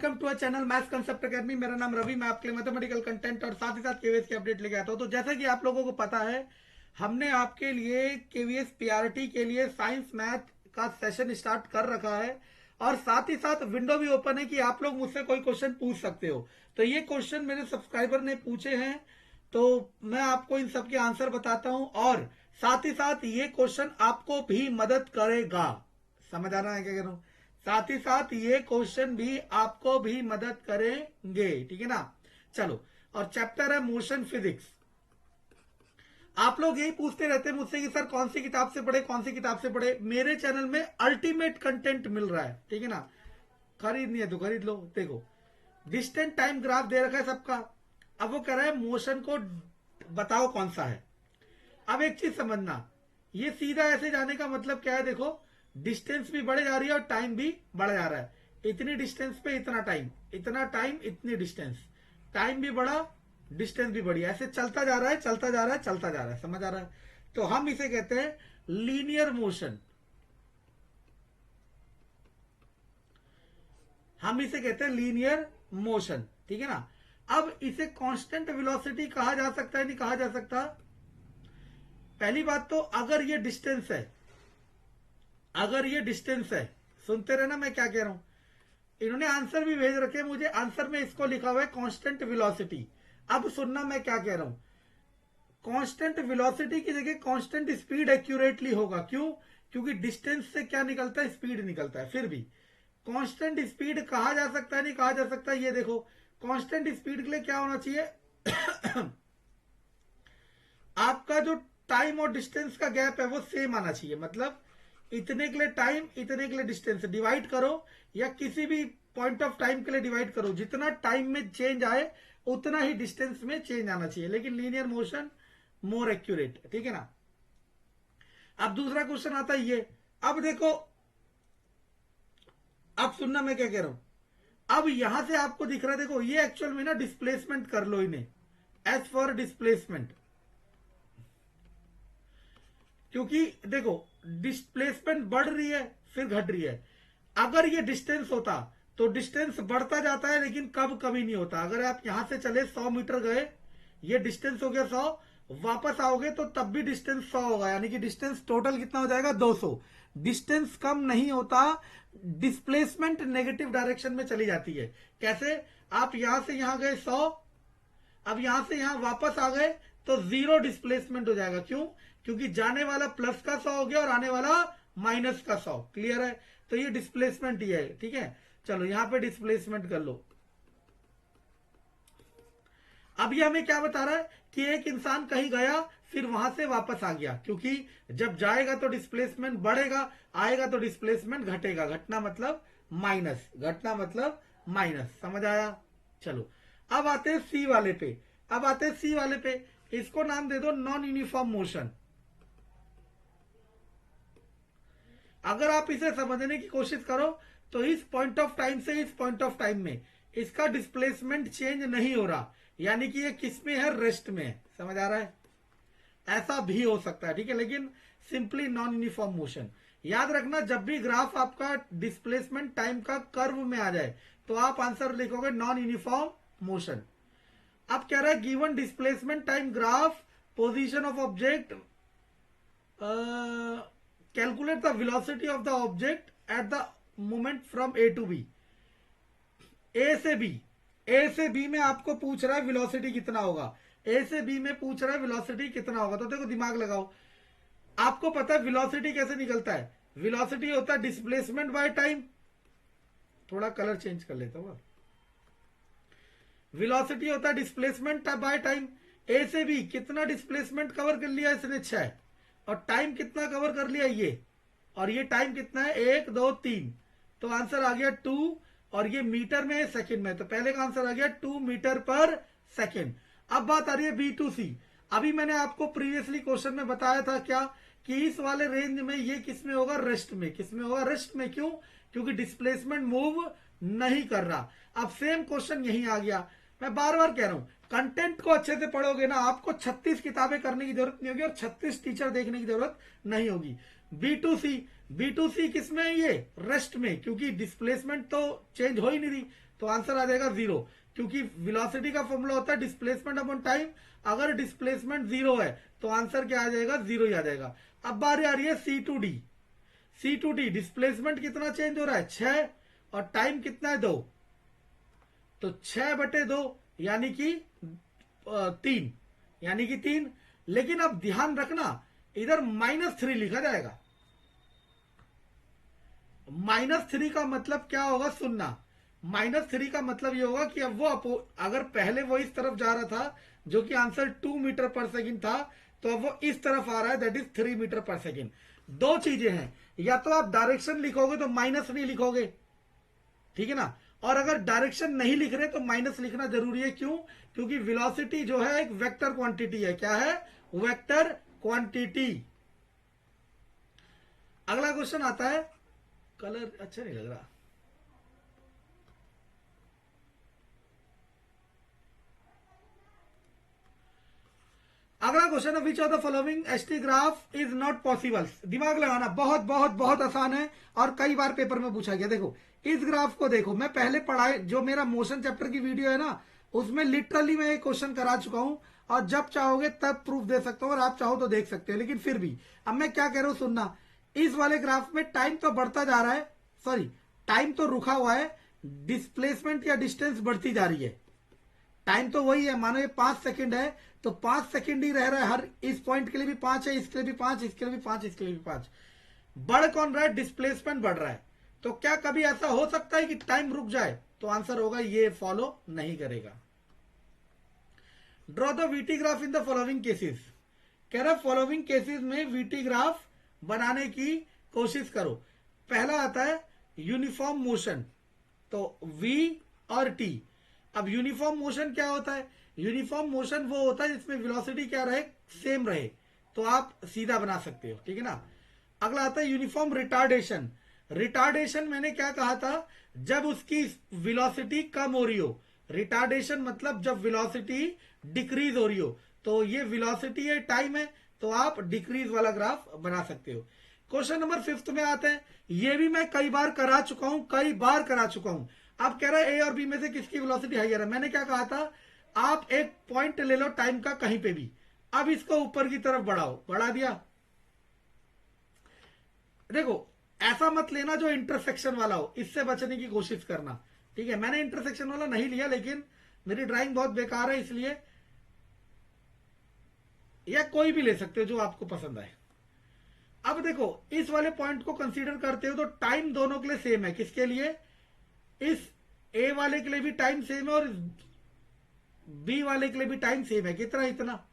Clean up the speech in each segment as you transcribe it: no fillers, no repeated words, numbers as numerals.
Welcome to a channel maths concept academy. मेरा नाम रवि, मैं आपके लिए मैथमेटिकल कंटेंट और साथ ही साथ केवीएस की अपडेट लेके आता हूं। तो जैसा कि आप लोगों को पता है, हमने आपके लिए केवीएस पीआरटी के लिए साइंस मैथ का सेशन स्टार्ट कर रखा है और साथ ही साथ विंडो भी ओपन है कि आप लोग मुझसे कोई क्वेश्चन पूछ सकते हो। तो ये क्वेश्चन मेरे सब्सक्राइबर ने पूछे हैं, तो मैं आपको इन सबके आंसर बताता हूं और साथ ही साथ ये क्वेश्चन आपको भी मदद करेगा। समझ आ रहा है क्या कह रहा हूं? साथ ही साथ ये क्वेश्चन भी आपको भी मदद करेंगे, ठीक है ना। चलो, और चैप्टर है मोशन फिजिक्स। आप लोग यही पूछते रहते हैं मुझसे कि सर कौन सी किताब से पढ़े, कौन सी किताब से पढ़े। मेरे चैनल में अल्टीमेट कंटेंट मिल रहा है, ठीक है ना। खरीदनी है तो खरीद लो। देखो, डिस्टेंट टाइम ग्राफ दे रखा है सबका। अब वो कह रहा है मोशन को बताओ कौन सा है। अब एक चीज समझना, ये सीधा ऐसे जाने का मतलब क्या है। देखो, डिस्टेंस भी बढ़ जा रही है और टाइम भी बढ़ जा रहा है। इतनी डिस्टेंस पे इतना टाइम, इतना टाइम इतनी डिस्टेंस, टाइम भी बढ़ा, डिस्टेंस भी बढ़ी, ऐसे चलता जा रहा है, चलता जा रहा है, चलता जा रहा है। समझ आ रहा है? तो हम इसे कहते हैं लीनियर मोशन। हम इसे कहते हैं लीनियर मोशन, ठीक है ना। अब इसे कांस्टेंट वेलोसिटी कहा जा सकता है, नहीं कहा जा सकता? पहली बात तो, अगर ये डिस्टेंस है, अगर ये डिस्टेंस है, सुनते रहना मैं क्या कह रहा हूं। इन्होंने आंसर भी भेज रखे मुझे, आंसर में इसको लिखा हुआ है कांस्टेंट वेलोसिटी। अब सुनना मैं क्या कह रहा हूं। कांस्टेंट वेलोसिटी की जगह कांस्टेंट स्पीड एक्यूरेटली होगा। क्यों? क्योंकि डिस्टेंस से क्या निकलता है, स्पीड निकलता है। फिर भी कांस्टेंट स्पीड कहा जा सकता है, नहीं कहा जा सकता? ये देखो, कांस्टेंट स्पीड के लिए क्या होना चाहिए आपका जो टाइम और डिस्टेंस का गैप है वो सेम आना चाहिए। मतलब इतने के लिए टाइम, इतने के लिए डिस्टेंस डिवाइड करो, या किसी भी पॉइंट ऑफ टाइम के लिए डिवाइड करो, जितना टाइम में चेंज आए उतना ही डिस्टेंस में चेंज आना चाहिए। लेकिन लीनियर मोशन मोर एक्यूरेट, ठीक है ना। अब दूसरा क्वेश्चन आता है ये। अब देखो, अब सुनना मैं क्या कह रहा हूं। अब यहां से आपको दिख रहा है, देखो ये एक्चुअल में ना डिस्प्लेसमेंट कर लो इन्हें, एज फॉर डिस्प्लेसमेंट। क्योंकि देखो, डिस्प्लेसमेंट बढ़ रही है फिर घट रही है। अगर ये डिस्टेंस होता तो डिस्टेंस बढ़ता जाता है, लेकिन कब कभी नहीं होता। अगर आप यहां से चले 100 मीटर गए, ये डिस्टेंस हो गया 100, वापस आओगे तो तब भी डिस्टेंस 100 होगा, यानी कि डिस्टेंस टोटल कितना हो जाएगा, 200। डिस्टेंस कम नहीं होता, डिस्प्लेसमेंट नेगेटिव डायरेक्शन में चली जाती है। कैसे? आप यहां से यहां गए 100, अब यहां से यहां वापस आ गए तो जीरो डिस्प्लेसमेंट हो जाएगा। क्यों? क्योंकि जाने वाला प्लस का 100 हो गया और आने वाला माइनस का 100। क्लियर है? तो ये डिस्प्लेसमेंट ही है, ठीक है। चलो यहां पे डिस्प्लेसमेंट कर लो। अब ये हमें क्या बता रहा है कि एक इंसान कहीं गया फिर वहां से वापस आ गया, क्योंकि जब जाएगा तो डिस्प्लेसमेंट बढ़ेगा, आएगा तो डिस्प्लेसमेंट घटेगा। घटना मतलब माइनस, घटना मतलब माइनस। समझ आया? चलो, अब आते हैं सी वाले पे। अब आते हैं सी वाले पे, इसको नाम दे दो नॉन यूनिफॉर्म मोशन। अगर आप इसे समझने की कोशिश करो तो इस पॉइंट ऑफ टाइम से इस पॉइंट ऑफ टाइम में इसका डिस्प्लेसमेंट चेंज नहीं हो रहा, यानी कि ये किस में है, रेस्ट में है। समझ आ रहा है? ऐसा भी हो सकता है, ठीक है, लेकिन सिंपली नॉन यूनिफॉर्म मोशन। याद रखना, जब भी ग्राफ आपका डिस्प्लेसमेंट टाइम का कर्व में आ जाए तो आप आंसर लिखोगे नॉन यूनिफॉर्म मोशन। अब कह रहा है given displacement time graph, position of object, calculate the velocity of the object at the moment from A to B. A से बी, ए से बी में आपको पूछ रहा है वेलोसिटी कितना होगा। ए से बी में पूछ रहा है वेलोसिटी कितना होगा। तो देखो, दिमाग लगाओ। आपको पता है वेलोसिटी कैसे निकलता है? वेलोसिटी होता है डिस्प्लेसमेंट बाय टाइम। थोड़ा कलर चेंज कर लेता हूं। वेलोसिटी होता है डिस्प्लेसमेंट बाय टाइम। ए से बी कितना डिस्प्लेसमेंट कवर कर लिया इसने, 6, और टाइम कितना कवर कर लिया ये, और ये टाइम कितना है, 1 2 3। तो आंसर आ गया 2, और ये मीटर में है, सेकंड में। तो पहले का आंसर आ गया 2 मीटर पर सेकंड। अब बात आ रही है बी टू सी। अभी मैंने आपको प्रीवियसली क्वेश्चन में बताया था क्या, कि इस वाले रेंज में ये किस में होगा, रेस्ट में। किस में होगा, रेस्ट में। क्यों? क्योंकि डिस्प्लेसमेंट मूव नहीं कर रहा। अब सेम क्वेश्चन यही आ गया। मैं बार बार कह रहा हूं, कंटेंट को अच्छे से पढ़ोगे ना, आपको 36 किताबें करने की जरूरत नहीं होगी और 36 टीचर देखने की जरूरत नहीं होगी। B to C, B to C किसमें है, ये रेस्ट में, क्योंकि डिस्प्लेसमेंट तो चेंज हो ही नहीं रही। तो आंसर आ जाएगा 0, क्योंकि वेलोसिटी का फॉर्मूला होता है डिस्प्लेसमेंट अपॉन टाइम। अगर डिस्प्लेसमेंट 0 है तो आंसर क्या आ जाएगा, 0 ही आ जाएगा। अब बारी आ रही है C2D। C2D डिस्प्लेसमेंट कितना चेंज हो रहा है, 6, और टाइम कितना है 2, तो 6/2 यानी कि 3, यानी कि 3। लेकिन अब ध्यान रखना इधर -3 लिखा जाएगा। -3 का मतलब क्या होगा, सुनना। -3 का मतलब ये होगा कि अब वो अगर पहले वो इस तरफ जा रहा था जो कि आंसर 2 मीटर पर सेकंड था, तो अब वो इस तरफ आ रहा है, दैट इज 3 मीटर पर सेकंड। दो चीजें हैं, या तो आप डायरेक्शन लिखोगे तो माइनस नहीं लिखोगे, ठीक है ना, और अगर डायरेक्शन नहीं लिख रहे तो माइनस लिखना जरूरी है। क्यों, क्योंकि वेलोसिटी जो है एक वेक्टर क्वांटिटी है। क्या है, वेक्टर क्वांटिटी। अगला क्वेश्चन आता है, कलर अच्छा नहीं लग रहा। अगला क्वेश्चन है, which of the following ST graph is not possible. दिमाग लगाना, बहुत बहुत बहुत आसान है और कई बार पेपर में पूछा गया। देखो इस ग्राफ को देखो, मैं पहले पढ़ाए जो मेरा मोशन चैप्टर की वीडियो है ना, उसमें लिटरली मैं एक क्वेश्चन करा चुका हूं, और जब चाहोगे तब प्रूफ दे सकता हूं, और आप चाहो तो देख सकते हो। लेकिन फिर भी अब मैं क्या कह रहा हूं, सुनना। इस वाले ग्राफ में टाइम तो बढ़ता जा रहा है, सॉरी टाइम तो रुका हुआ है, डिस्प्लेसमेंट या डिस्टेंस बढ़ती जा रही है। टाइम तो वही है, मानो ये 5 सेकंड है तो 5 सेकंड ही रह रहा है, हर इस पॉइंट के लिए भी 5 है, इसके लिए भी 5, इसके लिए भी 5, इसके लिए भी 5। बढ़ कौन रहा है, डिस्प्लेसमेंट बढ़ रहा है। तो क्या कभी ऐसा हो सकता है कि टाइम रुक जाए, तो आंसर होगा ये फॉलो नहीं करेगा। Draw the VT graph in the following cases. कह रहा फॉलोइंग केसेस में वीटी ग्राफ बनाने की कोशिश करो। पहला आता है यूनिफॉर्म मोशन, तो V और T। अब यूनिफॉर्म मोशन क्या होता है, यूनिफॉर्म मोशन वो होता है जिसमें वेलोसिटी क्या रहे, सेम रहे, तो आप सीधा बना सकते हो, ठीक है ना। अगला आता है यूनिफॉर्म रिटार्डेशन। रिटार्डेशन मैंने क्या कहा था, जब उसकी वेलोसिटी कम हो रही हो। रिटार्डेशन मतलब जब वेलोसिटी डिक्रीज हो रही हो, तो ये वेलोसिटी है, टाइम है, तो आप डिक्रीज वाला ग्राफ बना सकते हो। क्वेश्चन नंबर 5 में आते हैं, ये भी मैं कई बार करा चुका हूं, कई बार करा चुका हूं। अब कह रहा है ए और बी में से किसकी वेलोसिटी हाइयर है। मैंने क्या कहा था, आप एक पॉइंट ले लो टाइम का कहीं पे भी, अब इसको ऊपर की तरफ बढ़ाओ, बढ़ा दिया। देखो ऐसा मत लेना जो इंटरसेक्शन वाला हो, इससे बचने की कोशिश करना, ठीक है। मैंने इंटरसेक्शन वाला नहीं लिया, लेकिन मेरी ड्राइंग बहुत बेकार है इसलिए, या कोई भी ले सकते हो जो आपको पसंद आए। अब देखो इस वाले पॉइंट को कंसीडर करते हो तो टाइम दोनों के लिए सेम है। किसके लिए, इस ए वाले के लिए भी टाइम सेम है और बी वाले के लिए भी टाइम सेम है। कितना, इतना।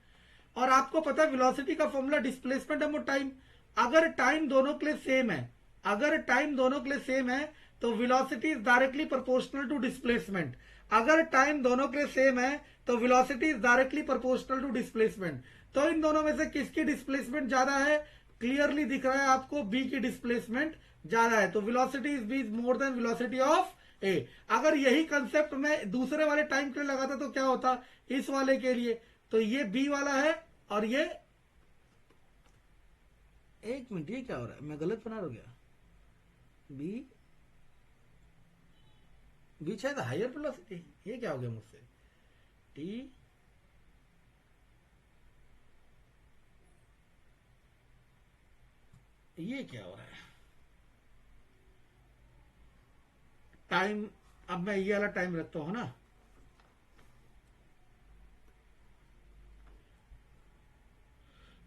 और आपको पता है वेलोसिटी का फॉर्मूला डिस्प्लेसमेंट अपॉन टाइम। अगर टाइम दोनों के लिए सेम है, अगर टाइम दोनों के लिए सेम है तो velocity is directly proportional to displacement. अगर टाइम दोनों के लिए सेम है तो velocity is directly proportional to displacement. तो इन दोनों में से किसकी डिस्प्लेसमेंट ज्यादा है, क्लियरली दिख रहा है आपको, बी की डिस्प्लेसमेंट ज्यादा है, तो velocity is B is more than velocity of A. अगर यही कंसेप्ट मैं दूसरे वाले टाइम के लिए लगाता तो क्या होता, इस वाले के लिए तो ये बी वाला है और ये, एक मिनट ये क्या हो रहा है, मैं गलत बना रहा हूं क्या, बी बी शायद हायर वेलोसिटी, ये क्या हो गया मुझसे, टी ये क्या हो रहा है, टाइम। अब मैं ये वाला टाइम रखता हूं ना,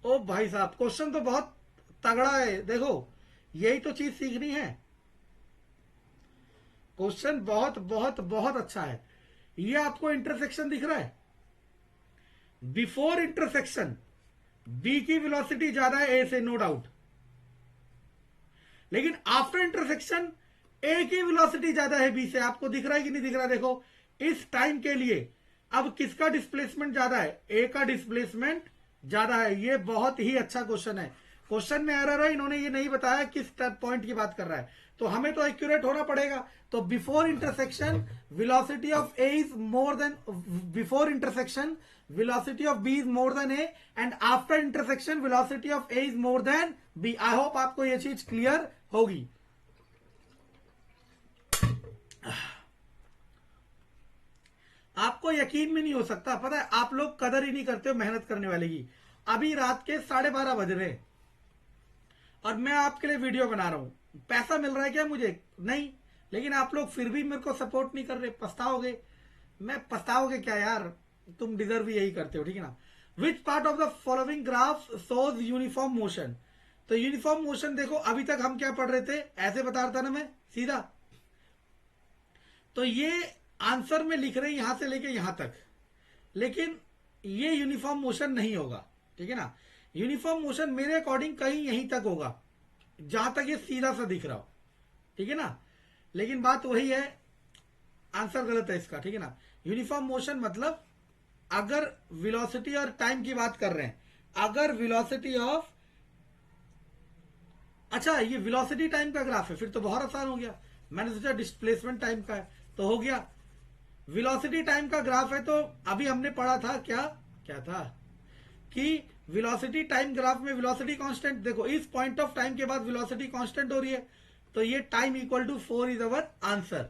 ओ भाई साहब क्वेश्चन तो बहुत तगड़ा है। देखो यही तो चीज सीखनी है, क्वेश्चन बहुत बहुत बहुत अच्छा है। ये आपको इंटरसेक्शन दिख रहा है, बिफोर इंटरसेक्शन बी की वेलोसिटी ज्यादा है ए से, नो डाउट। लेकिन आफ्टर इंटरसेक्शन ए की वेलोसिटी ज्यादा है बी से। आपको दिख रहा है कि नहीं दिख रहा, देखो इस टाइम के लिए अब किसका डिस्प्लेसमेंट ज्यादा है, ए का डिस्प्लेसमेंट ज्यादा है। ये बहुत ही अच्छा क्वेश्चन है, क्वेश्चन में एरर है, इन्होंने ये नहीं बताया किस पॉइंट की बात कर रहा है, तो हमें तो एक्यूरेट होना पड़ेगा। तो before intersection velocity of A is more then, before intersection velocity of b is more than a and after intersection velocity of a is more than b। I hope आपको ये चीज क्लियर होगी। आपको यकीन भी नहीं हो सकता, पता है आप लोग कदर ही नहीं करते हो मेहनत करने वाले की। अभी रात के 12:30 बज रहे और मैं आपके लिए वीडियो बना रहा हूं। पैसा मिल रहा है क्या मुझे? नहीं, लेकिन आप लोग फिर भी मेरे को सपोर्ट नहीं कर रहे, पछताओगे। मैं पछताओगे क्या यार, तुम डिजर्व यही करते हो, ठीक है ना। Which part of the following graph shows uniform motion? तो यूनिफॉर्म मोशन देखो, अभी तक हम क्या पढ़ रहे थे, ऐसे बता रहा था ना मैं सीधा। तो ये आंसर में लिख रहे हैं यहां से लेके यहां तक, लेकिन ये यूनिफॉर्म मोशन नहीं होगा, ठीक है ना। यूनिफॉर्म मोशन मेरे अकॉर्डिंग कहीं यहीं तक होगा जहां तक ये सीधा सा दिख रहा हो, ठीक है ना। लेकिन बात वही है, आंसर गलत है इसका, ठीक है ना। यूनिफॉर्म मोशन मतलब अगर वेलोसिटी और टाइम की बात कर रहे हैं, अगर वेलोसिटी ऑफ, अच्छा ये वेलोसिटी टाइम का ग्राफ है, फिर तो बहुत आसान हो गया। मैंने सोचा डिस्प्लेसमेंट टाइम का है, तो हो गया। वेलोसिटी टाइम का ग्राफ है, तो अभी हमने पढ़ा था क्या क्या था कि वेलोसिटी टाइम ग्राफ में वेलोसिटी कांस्टेंट, देखो इस पॉइंट ऑफ टाइम के बाद वेलोसिटी कांस्टेंट हो रही है, तो ये time equal to 4 is our answer.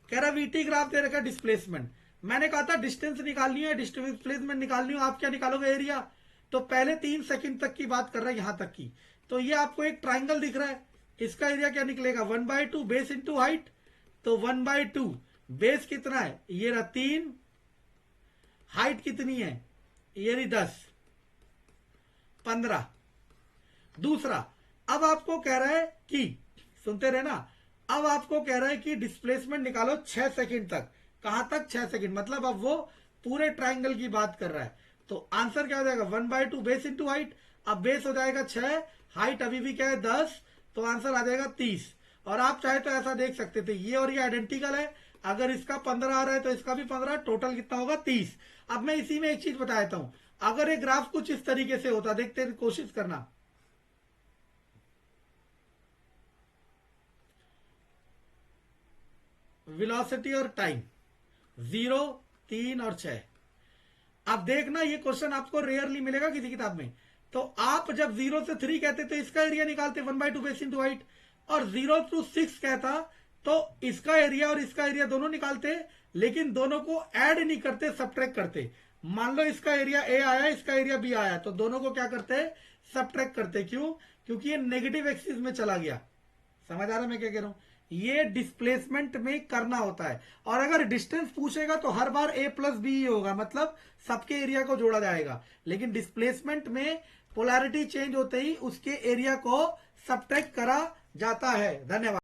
कह रहा वीटी ग्राफ दे रखा डिस्प्लेसमेंट, मैंने कहा था डिस्टेंस निकालनी है, डिस्प्लेसमेंट निकालनी हो, आप क्या निकालोगे, एरिया। तो पहले 3 सेकंड तक की बात कर रहा है, यहां तक की। तो ये आपको एक ट्राइंगल दिख रहा है, इसका एरिया क्या निकलेगा, 1/2 बेस इंटू हाइट। तो 1/2 बेस कितना है, ये रहा 3, हाइट कितनी है, ये रही 10, 15। दूसरा, अब आपको कह रहा है कि, सुनते रहे ना, अब आपको कह रहा है कि डिस्प्लेसमेंट निकालो 6 सेकंड तक। कहां तक, 6 सेकंड, मतलब अब वो पूरे ट्राइंगल की बात कर रहा है। तो आंसर क्या हो जाएगा, 1/2 बेस इंटू हाइट। अब बेस हो जाएगा 6, हाइट अभी भी क्या है 10, तो आंसर आ जाएगा 30। और आप चाहे तो ऐसा देख सकते थे, ये और ये आइडेंटिकल है, अगर इसका 15 आ रहा है तो इसका भी 15, टोटल कितना होगा 30। अब मैं इसी में एक चीज बता देता हूं, अगर ये ग्राफ कुछ इस तरीके से होता, देखते कोशिश करना, वेलोसिटी और टाइम 0, 3 और 6। अब देखना ये क्वेश्चन आपको रेयरली मिलेगा किसी किताब में। तो आप जब 0 से 3 कहते तो इसका एरिया निकालते 1/2 बेस इंटू हाइट, और 0 to 6 कहता तो इसका एरिया और इसका एरिया दोनों निकालते, लेकिन दोनों को ऐड नहीं करते, सबट्रैक्ट करते। मान लो इसका एरिया ए आया, इसका एरिया बी आया, तो दोनों को क्या करते, सबट्रैक्ट करते। क्यों, क्योंकि ये नेगेटिव एक्सिस में चला गया। समझ आ रहा है मैं क्या कह रहा हूं, ये डिस्प्लेसमेंट में करना होता है। और अगर डिस्टेंस पूछेगा तो हर बार a प्लस बी ही होगा, मतलब सबके एरिया को जोड़ा जाएगा। लेकिन डिस्प्लेसमेंट में पोलैरिटी चेंज होते ही उसके एरिया को सबट्रैक्ट करा जाता है। धन्यवाद।